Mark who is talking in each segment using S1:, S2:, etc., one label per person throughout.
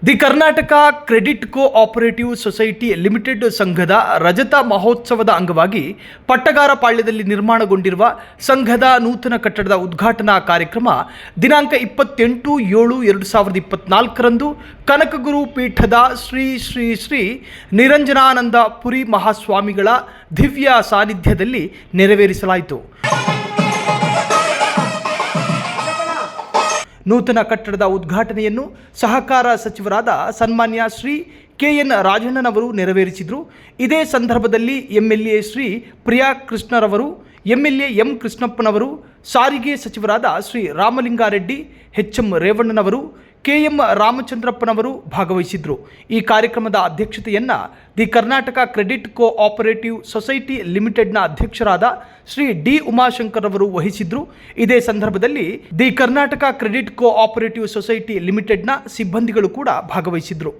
S1: The Karnataka credit cooperative society limited ಸಂಘದ ರಜತ ಮಹೋತ್ಸವದ ಅಂಗವಾಗಿ ಪಟ್ಟಗಾರಪಾಳ್ಯದಲ್ಲಿ ನಿರ್ಮಾಣಗೊಂಡಿರುವ ಸಂಘದ ನೂತನ ಕಟ್ಟಡದ ಉದ್ಘಾಟನಾ ಕಾರ್ಯಕ್ರಮ ದಿನಾಂಕ 28/7/2024ರಂದು ಕನಕಗುರು ಪೀಠದ ಶ್ರೀ ಶ್ರೀ ಶ್ರೀ ನಿರಂಜನಾನಂದ ಪುರಿ ಮಹಾಸ್ವಾಮಿಗಳ ದಿವ್ಯ ಸಾನ್ನಿಧ್ಯದಲ್ಲಿ ನೆರವೇರಿಸಲಾಯಿತು. ನೂತನ ಕಟ್ಟಡದ ಉದ್ಘಾಟನೆಯನ್ನು ಸಹಕಾರ ಸಚಿವರಾದ ಸನ್ಮಾನ್ಯ ಶ್ರೀ KN ರಾಜಣ್ಣನವರು ನೆರವೇರಿಸಿದರು. ಇದೇ ಸಂದರ್ಭದಲ್ಲಿ MLA Shri Priya ಕೃಷ್ಣರವರು, MLA M ಕೃಷ್ಣಪ್ಪನವರು, ಸಾರಿಗೆ ಸಚಿವರಾದ ಶ್ರೀ ರಾಮಲಿಂಗಾರೆಡ್ಡಿ, HM ರೇವಣ್ಣನವರು, KM ರಾಮಚಂದ್ರಪ್ಪನವರು ಭಾಗವಹಿಸಿದ್ರು. ಈ ಕಾರ್ಯಕ್ರಮದ ಅಧ್ಯಕ್ಷತೆಯನ್ನು the Karnataka credit cooperative society ಲಿಮಿಟೆಡ್ನ ಅಧ್ಯಕ್ಷರಾದ ಶ್ರೀ D ಉಮಾಶಂಕರ್ ಅವರು ವಹಿಸಿದ್ರು. ಇದೇ ಸಂದರ್ಭದಲ್ಲಿ the Karnataka credit cooperative society ಲಿಮಿಟೆಡ್ನ ಸಿಬ್ಬಂದಿಗಳು ಕೂಡ ಭಾಗವಹಿಸಿದ್ರು.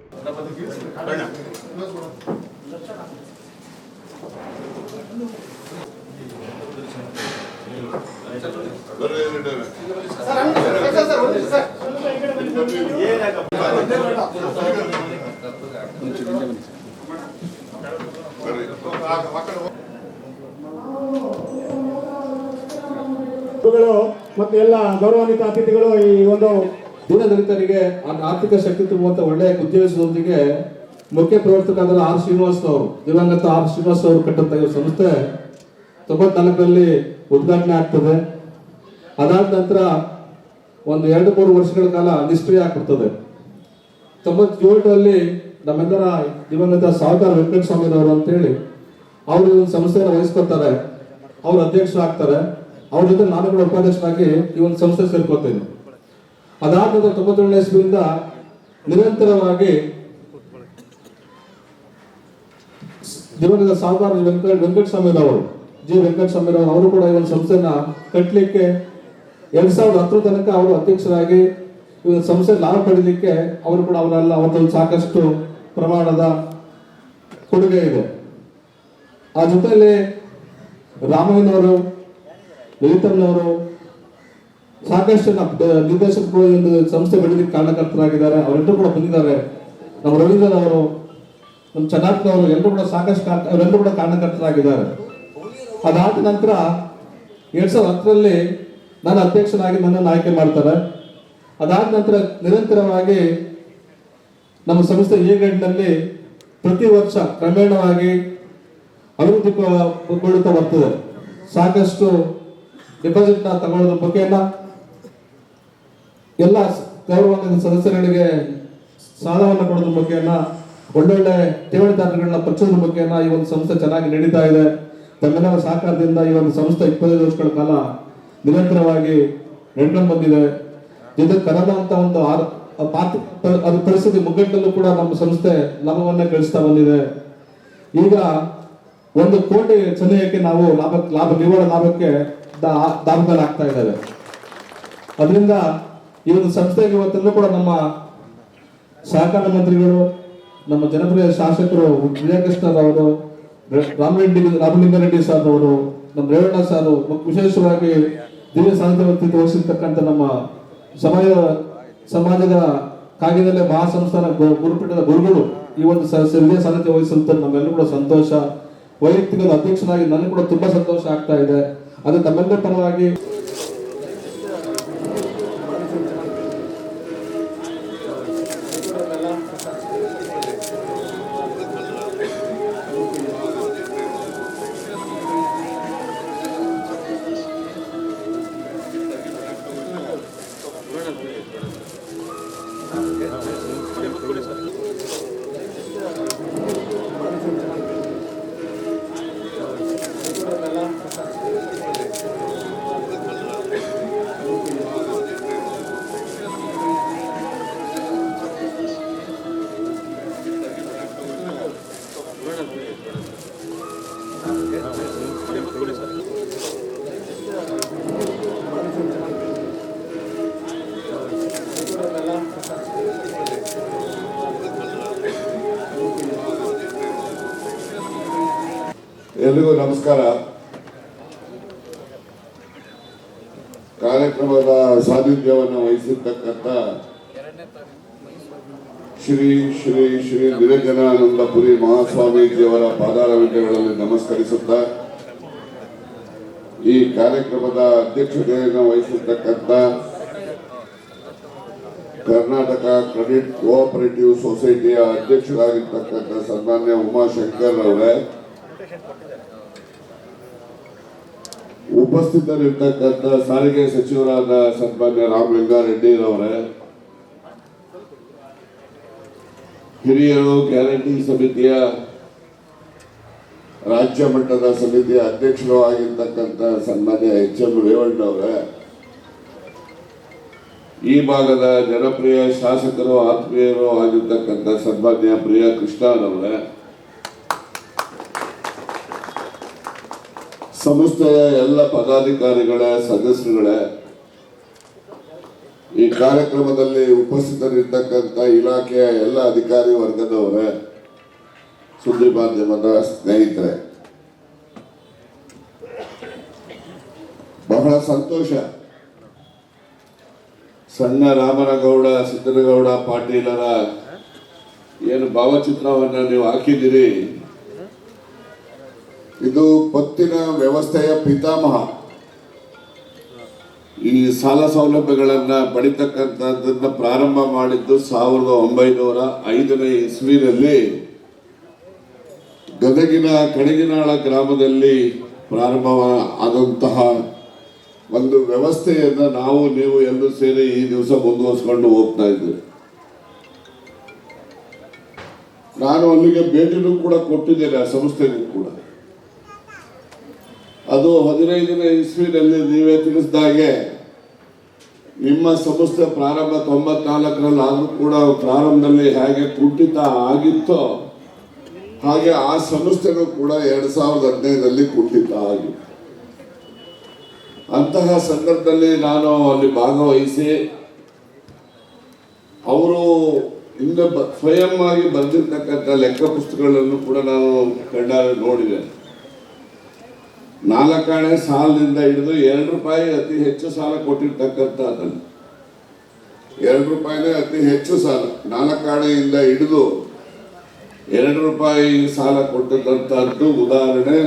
S2: ಮತ್ತು ಎಲ್ಲ ಗೌರವಾನ್ವಿತ ಅತಿಥಿಗಳು, ಈ ಒಂದು ದೀನದಲಿತರಿಗೆ ಆರ್ಥಿಕ ಶಕ್ತಿ ತುಂಬುವಂತ ಒಳ್ಳೆಯ ಉದ್ದೇಶದೊಂದಿಗೆ ಮುಖ್ಯ ಪ್ರವರ್ತಕರಾದ R ಶ್ರೀನಿವಾಸ್ ಅವರು, ದಿವಂಗತ R ಶ್ರೀನಿವಾಸ್ ಅವರು ಕಟ್ಟಂತ ಈ ಸಂಸ್ಥೆ 94ರಲ್ಲಿ ಉದ್ಘಾಟನೆ ಆಗ್ತದೆ. ಅದಾದ ನಂತರ ಒಂದು 2-3 ವರ್ಷಗಳ ಕಾಲ ನಿಷ್ಕ್ರಿಯ ಆಗ್ಬಿಡ್ತದೆ. 97ರಲ್ಲಿ ನಮ್ಮೆಲ್ಲರ ದಿವಂಗತ ಸಾಹುಕಾರ ವೆಂಕಟಸ್ವಾಮಿರವರು ಅಂತೇಳಿ ಅವರು ಒಂದು ಸಂಸ್ಥೆಯನ್ನು ವಹಿಸ್ಕೊತಾರೆ, ಅವ್ರ ಅಧ್ಯಕ್ಷರಾಗ್ತಾರೆ. ಅವ್ರ ಜೊತೆ ನಾನು ಕೂಡ ಉಪಾಧ್ಯಕ್ಷರಾಗಿ ಈ ಒಂದು ಸಂಸ್ಥೆ ಸೇರ್ಕೊಳ್ತೇನೆ. ಅದಾದ ನಂತರ 97ನೇ ಇಸ್ವಿಯಿಂದ ನಿರಂತರವಾಗಿ ದಿವಂಗತ ಸಾಹುಕಾರ ವೆಂಕಟಸ್ವಾಮಿರವರು, G ವೆಂಕಟಸ್ವಾಮಿರವರು ಅವರು ಕೂಡ ಈ ಒಂದು ಸಂಸ್ಥೆನ ಕಟ್ಟಲಿಕ್ಕೆ 2010 ತನಕ ಅವರು ಅಧ್ಯಕ್ಷರಾಗಿ ಈ ಒಂದು ಸಂಸ್ಥೆ ಲಾಭ ಪಡೀಲಿಕ್ಕೆ ಅವರು ಕೂಡ ಅವರೊಂದು ಸಾಕಷ್ಟು ಪ್ರಮಾಣದ ಕೊಡುಗೆ ಇದೆ. ಆ ಜೊತೆಯಲ್ಲಿ ರಾಮಯ್ಯನವರು, ಲಲಿತಮ್ಮನವರು ಸಾಕಷ್ಟು ನಿರ್ದೇಶಕರು ಒಂದು ಸಂಸ್ಥೆ ಬೆಳೀಲಿಕ್ಕೆ ಕಾರಣಕರ್ತರಾಗಿದ್ದಾರೆ. ಅವರೆಲ್ಲರೂ ಕೂಡ ಬಂದಿದ್ದಾರೆ. ನಮ್ಮ ರವೀಂದ್ರನವರು, ನಮ್ಮ ಚನ್ನಾತ್ನವರು ಎಲ್ಲರೂ ಕೂಡ ಸಾಕಷ್ಟು ಅವರೆಲ್ಲರೂ ಕೂಡ ಕಾರಣಕರ್ತರಾಗಿದ್ದಾರೆ. ಅದಾದ ನಂತರ 2010ರಲ್ಲಿ ನಾನು ಅಧ್ಯಕ್ಷನಾಗಿ ನನ್ನನ್ನು ಆಯ್ಕೆ ಮಾಡ್ತಾರೆ. ಅದಾದ ನಂತರ ನಿರಂತರವಾಗಿ ನಮ್ಮ ಸಂಸ್ಥೆ ಈ ಗ್ರೇಡ್ನಲ್ಲಿ ಪ್ರತಿ ವರ್ಷ ಕ್ರಮೇಣವಾಗಿ ಅಭಿವೃದ್ಧಿಗೊಳ್ಳುತ್ತಾ ಬರ್ತದೆ. ಸಾಕಷ್ಟು ಡಿಪಾಸಿಟ್ನ ತಗೊಳ್ಳೋದ್ರ ಮುಖೇನ ಎಲ್ಲ ಗೌರವಾನ್ವಿತ ಸದಸ್ಯರುಗಳಿಗೆ ಸಾಲವನ್ನು ಕೊಡೋದ್ರ ಮುಖೇನ ಒಳ್ಳೊಳ್ಳೆ ಠೇವಣಿದಾರಗಳನ್ನ ಪಕ್ಷದ ಮುಖೇನ ಈ ಒಂದು ಸಂಸ್ಥೆ ಚೆನ್ನಾಗಿ ನಡೀತಾ ಇದೆ. ತಮ್ಮೆಲ್ಲರ ಸಹಕಾರದಿಂದ ಈ ಒಂದು ಸಂಸ್ಥೆ 25 ವರ್ಷಗಳ ಕಾಲ ನಿರಂತರವಾಗಿ ನಡ್ಕೊಂಡು ಬಂದಿದೆ. ಜೊತೆ ಕರೋನಾ ಅಂತ ಒಂದು ಅದು ಪರಿಸ್ಥಿತಿ ಮುಗ್ಗಟ್ಟಲ್ಲೂ ಕೂಡ ನಮ್ಮ ಸಂಸ್ಥೆ ಲಾಭವನ್ನೇ ಗಳಿಸ್ತಾ ಬಂದಿದೆ. ಈಗ 1 ಕೋಟಿ ಸನಿಹಕ್ಕೆ ನಾವು ನಿವ್ವಳ ಲಾಭಕ್ಕೆ ದಾಖಲಾಗ್ತಾ ಇದ್ದಾರೆ. ಅದರಿಂದ ಈ ಒಂದು ಸಂಸ್ಥೆಗೆ ಇವತ್ತೆಲ್ಲೂ ಕೂಡ ನಮ್ಮ ಸಹಕಾರ ಮಂತ್ರಿಗಳು, ನಮ್ಮ ಜನಪ್ರಿಯ ಶಾಸಕರು ವಿಜಯಕೃಷ್ಣರವರು, ರಾಮಲಿಂಗಾರೆಡ್ಡಿ ಸರ್ ಅವರು, ನಮ್ಮ ರೇವಣ್ಣ ಸರ್, ವಿಶೇಷವಾಗಿ ದಿವ್ಯ ಸಾನ್ನಿಧ್ಯ ವಹಿಸಿರ್ತಕ್ಕಂಥ ನಮ್ಮ ಸಮಾಜದ ಕಾಗಿನೆಲೆ ಮಹಾಸಂಸ್ಥಾನ ಗುರುಪೀಠದ ಗುರುಗಳು ಈ ಒಂದು ದಿವ್ಯ ಸಾನ್ನಿಧ್ಯ ವಹಿಸುವಂತ ನಮ್ಮೆಲ್ಲರೂ ಕೂಡ ಸಂತೋಷ. ವೈಯಕ್ತಿಕ ಅಧ್ಯಕ್ಷನಾಗಿ ನನಗೆ ಕೂಡ ತುಂಬಾ ಸಂತೋಷ ಆಗ್ತಾ ಇದೆ. ಅದು ತಮ್ಮೆಲ್ಲರ ಪರವಾಗಿ
S3: ಎಲ್ರಿಗೂ ನಮಸ್ಕಾರ. ಕಾರ್ಯಕ್ರಮದ ಸಾನ್ನಿಧ್ಯವನ್ನು ವಹಿಸಿರ್ತಕ್ಕಂಥ ಶ್ರೀ ಶ್ರೀ ಶ್ರೀ ನಿರಂಜನಾನಂದಪುರಿ ಮಹಾಸ್ವಾಮೀಜಿಯವರ ಪಾದಾರವಿಂದಗಳಲ್ಲಿ ನಮಸ್ಕರಿಸುತ್ತಾ ಈ ಕಾರ್ಯಕ್ರಮದ ಅಧ್ಯಕ್ಷತೆಯನ್ನು ವಹಿಸಿರ್ತಕ್ಕಂಥ ಕರ್ನಾಟಕ ಕ್ರೆಡಿಟ್ ಕೋಆಪರೇಟಿವ್ ಸೊಸೈಟಿಯ ಅಧ್ಯಕ್ಷರಾಗಿರ್ತಕ್ಕಂಥ ಸನ್ಮಾನ್ಯ ಉಮಾಶಂಕರ್ ಅವರೇ, ಉಪಸ್ಥಿತರಿರ್ತಕ್ಕಂಥ ಸಾರಿಗೆ ಸಚಿವರಾದ ಸನ್ಮಾನ್ಯ ರಾಮಲಿಂಗಾರೆಡ್ಡಿರವರೇ, ಹಿರಿಯರು ಗ್ಯಾರಂಟಿ ಸಮಿತಿಯ ರಾಜ್ಯ ಮಟ್ಟದ ಸಮಿತಿಯ ಅಧ್ಯಕ್ಷರು ಆಗಿರ್ತಕ್ಕಂಥ ಸನ್ಮಾನ್ಯ ಎಚ್.ಎಂ. ರೇವಣ್ಣವರೇ, ಈ ಭಾಗದ ಜನಪ್ರಿಯ ಶಾಸಕರು ಆತ್ಮೀಯರು ಆಗಿರ್ತಕ್ಕಂಥ ಸನ್ಮಾನ್ಯ ಪ್ರಿಯಾ ಕೃಷ್ಣರವರೇ, ಸಂಸ್ಥೆಯ ಎಲ್ಲ ಪದಾಧಿಕಾರಿಗಳ ಸದಸ್ಯರುಗಳೇ, ಈ ಕಾರ್ಯಕ್ರಮದಲ್ಲಿ ಉಪಸ್ಥಿತರಿರ್ತಕ್ಕಂಥ ಇಲಾಖೆಯ ಎಲ್ಲ ಅಧಿಕಾರಿ ವರ್ಗದವರೇ, ಸುದ್ದಿ ಮಾಧ್ಯಮದ ಸ್ನೇಹಿತರೆ, ಬಹಳ ಸಂತೋಷ. ಸಣ್ಣ ರಾಮನಗೌಡ ಸಿದ್ದನಗೌಡ ಪಾಟೀಲರ ಏನು ಭಾವಚಿತ್ರವನ್ನು ನೀವು ಹಾಕಿದ್ದೀರಿ, ಇದು ಪತ್ತಿನ ವ್ಯವಸ್ಥೆಯ ಪಿತಾಮಹ. ಈ ಸಾಲ ಸೌಲಭ್ಯಗಳನ್ನು ಪಡಿತಕ್ಕಂಥದ್ದನ್ನು ಪ್ರಾರಂಭ ಮಾಡಿದ್ದು 1905ನೇ ಇಸ್ವಿನಲ್ಲಿ ಗದಗಿನ ಕಡಗಿನಾಳ ಗ್ರಾಮದಲ್ಲಿ ಪ್ರಾರಂಭ ಆದಂತಹ ಒಂದು ವ್ಯವಸ್ಥೆಯನ್ನು ನಾವು ನೀವು ಎಲ್ಲರೂ ಸೇರಿ ಈ ದಿವಸ ಮುಂದುವರಿಸಿಕೊಂಡು ಹೋಗ್ತಾ ಇದ್ದೀವಿ. ನಾನು ಅಲ್ಲಿಗೆ ಭೇಟಿನೂ ಕೂಡ ಕೊಟ್ಟಿದ್ದೇನೆ, ಆ ಸಂಸ್ಥೆಗೂ ಕೂಡ. ಅದು 15ನೇ ಇಸ್ವಿನಲ್ಲಿ ನೀವೇ ತಿಳಿಸಿದಾಗೆ ನಿಮ್ಮ ಸಂಸ್ಥೆ ಪ್ರಾರಂಭ 94ರಲ್ಲಿ ಆದರೂ ಕೂಡ ಪ್ರಾರಂಭದಲ್ಲಿ ಹೇಗೆ ಕುಂಠಿತ ಆಗಿತ್ತೋ ಹಾಗೆ ಆ ಸಂಸ್ಥೆನೂ ಕೂಡ 2015ರಲ್ಲಿ ಕುಂಠಿತ ಆಗಿತ್ತು. ಅಂತಹ ಸಂದರ್ಭದಲ್ಲಿ ನಾನು ಅಲ್ಲಿ ಭಾಗವಹಿಸಿ ಅವರು ಹಿಂದೆ ಸ್ವಯಂ ಆಗಿ ಬರೆದಿರ್ತಕ್ಕಂಥ ಲೆಕ್ಕ ಪುಸ್ತಕಗಳನ್ನು ಕೂಡ ನಾನು ಕಣ್ಣಾರೆ ನೋಡಿದೆ. 4 ಆಣೆ ಸಾಲದಿಂದ ಹಿಡಿದು ₹2 ಅತಿ ಹೆಚ್ಚು ಸಾಲ ಕೊಟ್ಟಿರ್ತಕ್ಕಂಥದ್ದನ್ನು, ₹2 ಅತಿ ಹೆಚ್ಚು ಸಾಲ, 4 ಆಣೆಯಿಂದ ಹಿಡಿದು ₹2 ಸಾಲ ಕೊಟ್ಟಿದ್ದಂಥದ್ದು ಉದಾಹರಣೆ.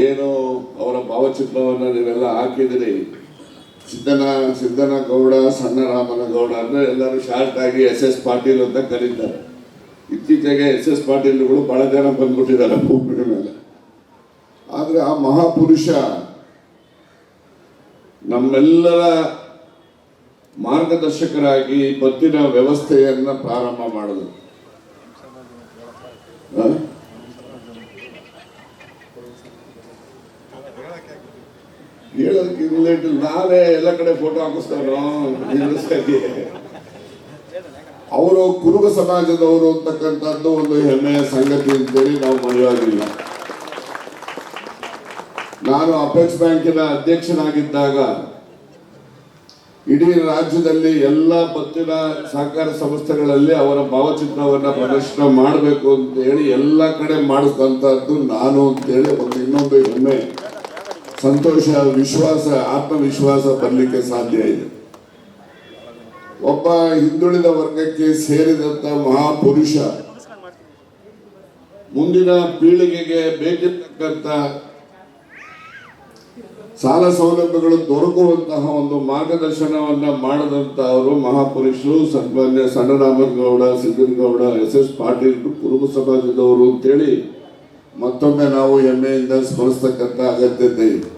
S3: ಏನು ಅವರ ಭಾವಚಿತ್ರವನ್ನು ನೀವೆಲ್ಲ ಹಾಕಿದಿರಿ. ಸಿದ್ದನಗೌಡ, ಸಣ್ಣ ರಾಮನಗೌಡ ಅಂದರೆ ಎಲ್ಲರೂ ಶಾರ್ಟ್ ಆಗಿ SS ಪಾಟೀಲ್ ಅಂತ ಕರೀತಾರೆ. ಇತ್ತೀಚೆಗೆ SS ಪಾಟೀಲ್ಗಳು ಬಹಳ ಜನ ಬಂದ್ಬಿಟ್ಟಿದ್ದಾರೆ ಭೂಮಿಯ ಮೇಲೆ. ಆದರೆ ಆ ಮಹಾಪುರುಷ ನಮ್ಮೆಲ್ಲರ ಮಾರ್ಗದರ್ಶಕರಾಗಿ ಪತ್ತಿನ ವ್ಯವಸ್ಥೆಯನ್ನ ಪ್ರಾರಂಭ ಮಾಡಿದ್ರು. ಹೇಳೋದಕ್ಕೆ ಇನ್ಲೇಟ್ ನಾವೇ ಎಲ್ಲ ಕಡೆ ಫೋಟೋ ಹಾಕಿಸ್ತಾರೋ. ಅವರು ಕುರುಬ ಸಮಾಜದವರು ಅಂತಕ್ಕಂಥದ್ದು ಒಂದು ಹೆಮ್ಮೆಯ ಸಂಗತಿ ಅಂತೇಳಿ ನಾವು ಮರೆಯುವಾಗಿಲ್ಲ. ನಾನು ಅಪೆಕ್ಸ್ ಬ್ಯಾಂಕಿನ ಅಧ್ಯಕ್ಷನಾಗಿದ್ದಾಗ ಇಡೀ ರಾಜ್ಯದಲ್ಲಿ ಎಲ್ಲ ಪತ್ತಿನ ಸಹಕಾರ ಸಂಸ್ಥೆಗಳಲ್ಲಿ ಅವರ ಭಾವಚಿತ್ರವನ್ನು ಪ್ರದರ್ಶನ ಮಾಡಬೇಕು ಅಂತ ಹೇಳಿ ಎಲ್ಲ ಕಡೆ ಮಾಡಿಸಿದಂಥದ್ದು ನಾನು ಅಂತೇಳಿ ಇನ್ನೊಂದು ಹೆಮ್ಮೆ, ಸಂತೋಷ, ವಿಶ್ವಾಸ, ಆತ್ಮವಿಶ್ವಾಸ ಬರಲಿಕ್ಕೆ ಸಾಧ್ಯ ಇದೆ. ಒಬ್ಬ ಹಿಂದುಳಿದ ವರ್ಗಕ್ಕೆ ಸೇರಿದಂತ ಮಹಾಪುರುಷ ಮುಂದಿನ ಪೀಳಿಗೆಗೆ ಬೇಕಿರ್ತಕ್ಕಂಥ ಸಾಲ ಸೌಲಭ್ಯಗಳು ದೊರಕುವಂತಹ ಒಂದು ಮಾರ್ಗದರ್ಶನವನ್ನ ಮಾಡದಂತವರು ಮಹಾಪುರುಷರು ಸನ್ಮಾನ್ಯ ಸಣ್ಣರಾಮನಗೌಡ, ಸಿದ್ದನಗೌಡ, SS ಪಾಟೀಲ್ ಕುರುಬ ಸಮಾಜದವರು ಅಂತೇಳಿ ಮತ್ತೊಮ್ಮೆ ನಾವು ಹೆಮ್ಮೆಯಿಂದ ಸ್ಮರಿಸ್ತಕ್ಕಂಥ ಅಗತ್ಯತೆ ಇದೆ.